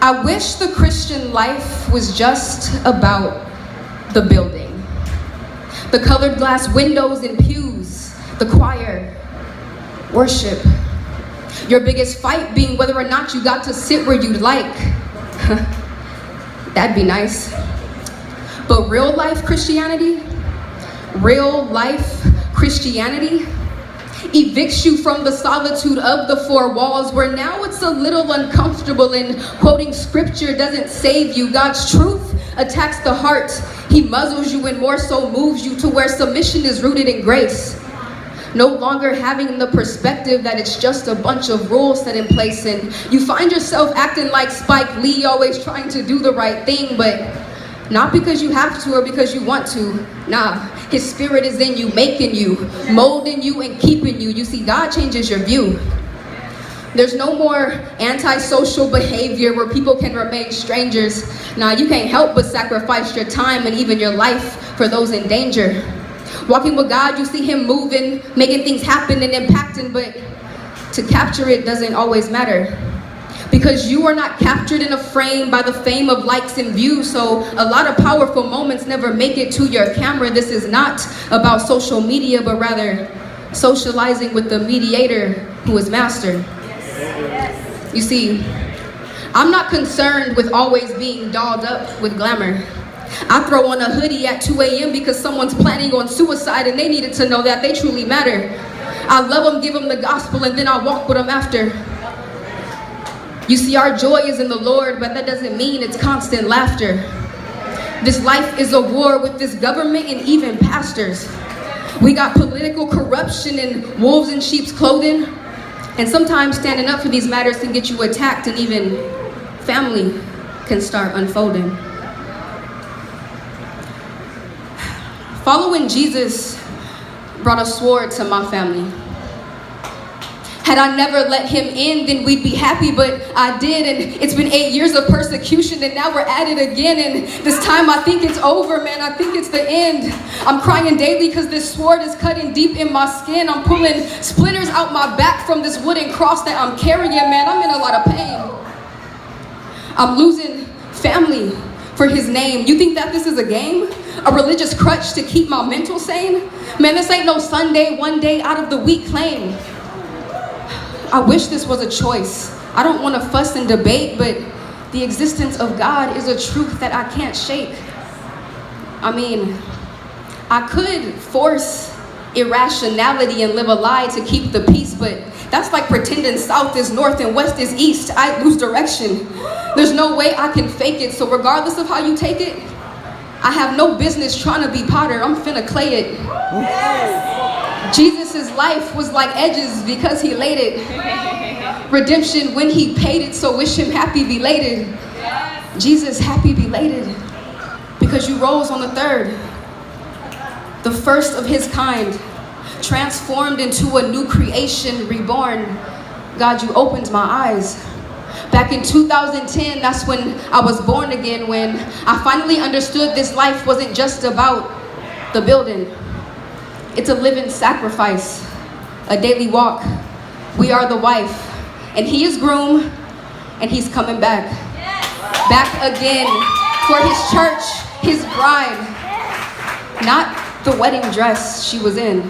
I wish the Christian life was just about the building. The colored glass windows and pews, the choir, worship. Your biggest fight being whether or not you got to sit where you'd like. That'd be nice. But real life Christianity evicts you from the solitude of the four walls, where now it's a little uncomfortable and quoting scripture doesn't save you. God's truth attacks the heart. He muzzles you and more so moves you to where submission is rooted in grace. No longer having the perspective that it's just a bunch of rules set in place, and you find yourself acting like Spike Lee, always trying to do the right thing, but not because you have to or because you want to. Nah, his spirit is in you, making you, molding you, and keeping you. You see, God changes your view. There's no more antisocial behavior where people can remain strangers. Nah, you can't help but sacrifice your time and even your life for those in danger. Walking with God, you see him moving, making things happen and impacting, but to capture it doesn't always matter. Because you are not captured in a frame by the fame of likes and views, so a lot of powerful moments never make it to your camera. This is not about social media, but rather socializing with the mediator who is master. Yes. You see, I'm not concerned with always being dolled up with glamour. I throw on a hoodie at 2 a.m. because someone's planning on suicide and they needed to know that they truly matter. I love them, give them the gospel, and then I walk with them after. You see, our joy is in the Lord, but that doesn't mean it's constant laughter. This life is a war with this government and even pastors. We got political corruption and wolves in sheep's clothing. And sometimes standing up for these matters can get you attacked, and even family can start unfolding. Following Jesus brought a sword to my family. Had I never let him in, then we'd be happy, but I did, and it's been 8 years of persecution, and now we're at it again, and this time I think it's over, man. I think it's the end. I'm crying daily because this sword is cutting deep in my skin. I'm pulling splinters out my back from this wooden cross that I'm carrying, man. I'm in a lot of pain. I'm losing family for his name. You think that this is a game? A religious crutch to keep my mental sane? Man, this ain't no Sunday, one day out of the week claim. I wish this was a choice. I don't want to fuss and debate, but the existence of God is a truth that I can't shake. I mean, I could force irrationality and live a lie to keep the peace, but that's like pretending south is north and west is east. I lose direction. There's no way I can fake it, so regardless of how you take it, I have no business trying to be Potter. I'm finna clay it. Yes. Jesus' life was like edges because he laid it. Redemption when he paid it, so wish him happy belated. Yes. Jesus, happy belated, because you rose on the third, the first of his kind, transformed into a new creation, reborn. God, you opened my eyes. Back in 2010, that's when I was born again, when I finally understood this life wasn't just about the building. It's a living sacrifice, a daily walk. We are the wife, and he is groom, and he's coming back. Back again for his church, his bride. Not the wedding dress she was in.